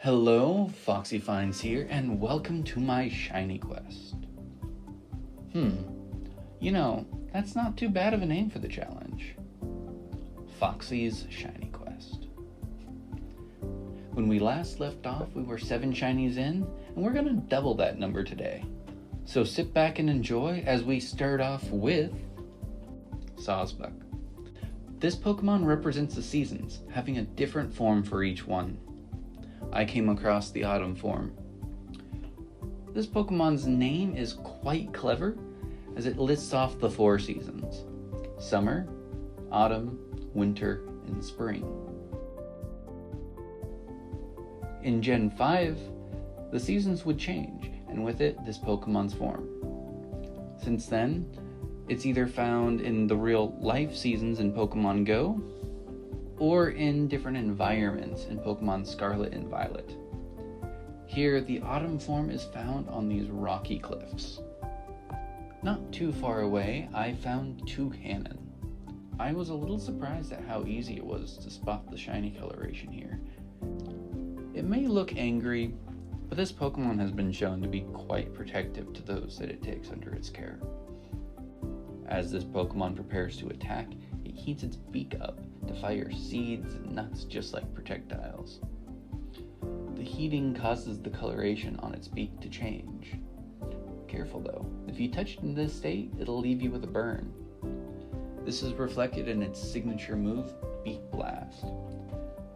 Hello, Foxy Finds here, and welcome to my shiny quest. That's not too bad of a name for the challenge. Foxy's Shiny Quest. When we last left off, we were 7 shinies in, and we're gonna double that number today. So sit back and enjoy as we start off with Sawsbuck. This Pokemon represents the seasons, having a different form for each one. I came across the autumn form. This Pokemon's name is quite clever, as it lists off the 4 seasons: summer, autumn, winter, and spring. In Gen 5, the seasons would change, and with it, this Pokemon's form. Since then, it's either found in the real life seasons in Pokemon Go, or in different environments in Pokemon Scarlet and Violet. Here, the autumn form is found on these rocky cliffs. Not too far away, I found Toucannon. I was a little surprised at how easy it was to spot the shiny coloration here. It may look angry, but this Pokemon has been shown to be quite protective to those that it takes under its care. As this Pokemon prepares to attack, it heats its beak up to fire seeds and nuts just like projectiles. The heating causes the coloration on its beak to change. Careful though, if you touch it in this state, it'll leave you with a burn. This is reflected in its signature move, Beak Blast.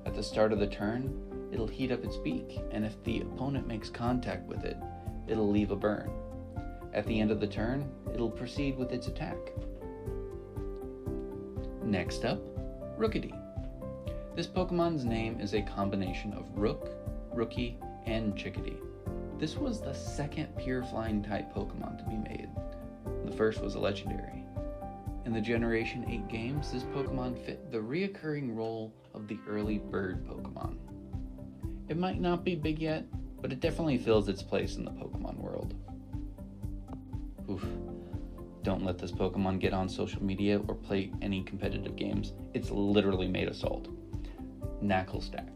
At the start of the turn, it'll heat up its beak, and if the opponent makes contact with it, it'll leave a burn. At the end of the turn, it'll proceed with its attack. Next up, Rookidee. This Pokemon's name is a combination of Rook, Rookie, and Chickadee. This was the second pure flying type Pokemon to be made. The first was a legendary. In the Generation 8 games, this Pokemon fit the reoccurring role of the early bird Pokemon. It might not be big yet, but it definitely fills its place in the Pokemon world. Oof. Don't let this Pokemon get on social media or play any competitive games. It's literally made of salt. Knacklestack.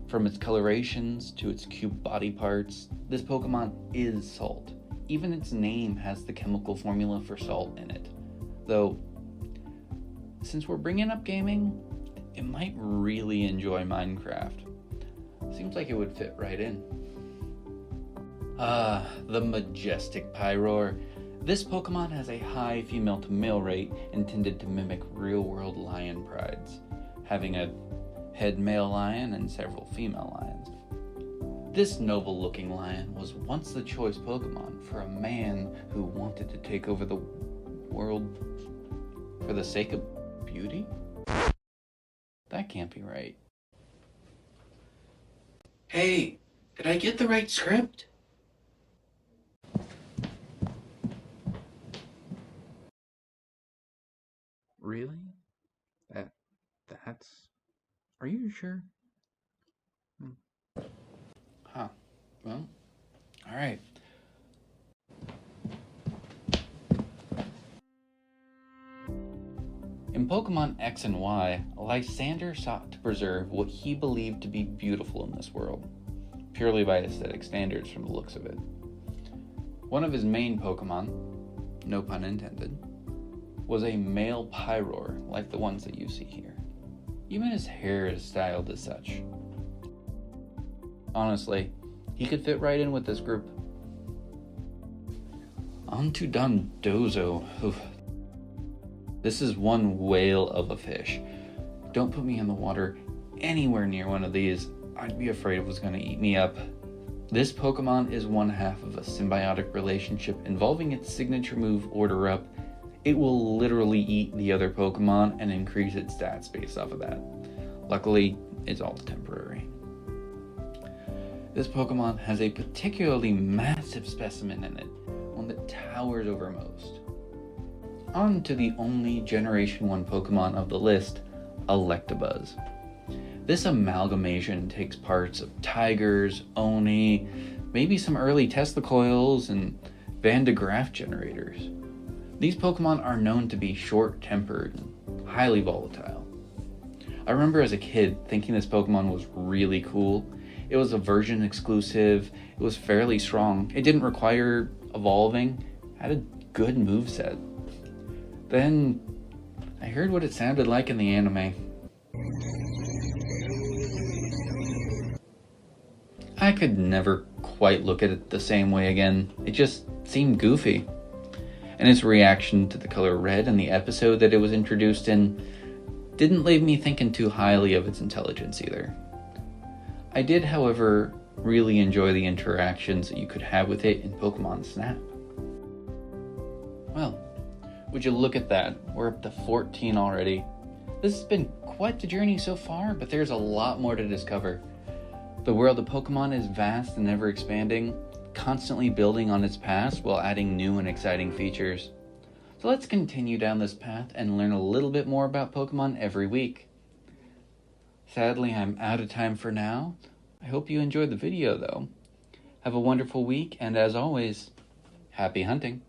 From its colorations to its cute body parts, this Pokemon is salt. Even its name has the chemical formula for salt in it. Though, since we're bringing up gaming, it might really enjoy Minecraft. Seems like it would fit right in. The majestic Pyroar. This Pokemon has a high female-to-male rate intended to mimic real-world lion prides, having a head male lion and several female lions. This noble-looking lion was once the choice Pokemon for a man who wanted to take over the world for the sake of beauty? That can't be right. Hey, did I get the right script? Really? That's... Are you sure? Huh. Well, alright. In Pokemon X and Y, Lysander sought to preserve what he believed to be beautiful in this world, purely by aesthetic standards from the looks of it. One of his main Pokemon, no pun intended, was a male Pyroar like the ones that you see here. Even his hair is styled as such. Honestly, he could fit right in with this group. On to Dondozo. Oof. This is one whale of a fish. Don't put me in the water anywhere near one of these. I'd be afraid it was going to eat me up. This Pokemon is one half of a symbiotic relationship involving its signature move, Order Up. It will literally eat the other Pokemon and increase its stats based off of that. Luckily, it's all temporary. This Pokemon has a particularly massive specimen in it, one that towers over most. On to the only Generation 1 Pokemon of the list, Electabuzz. This amalgamation takes parts of tigers, Oni, maybe some early Testicoils, and Van de Graaff generators. These Pokemon are known to be short-tempered and highly volatile. I remember as a kid thinking this Pokemon was really cool It was a version exclusive. It was fairly strong. It didn't require evolving. Had a good moveset. Then I heard what it sounded like in the anime. I could never quite look at it the same way again. It just seemed goofy. And its reaction to the color red in the episode that it was introduced in didn't leave me thinking too highly of its intelligence either. I did, however, really enjoy the interactions that you could have with it in Pokemon Snap. Well, would you look at that? We're up to 14 already. This has been quite the journey so far, but there's a lot more to discover. The world of Pokemon is vast and ever expanding, constantly building on its past while adding new and exciting features. So let's continue down this path and learn a little bit more about Pokemon every week. Sadly, I'm out of time for now. I hope you enjoyed the video though. Have a wonderful week, and as always, happy hunting.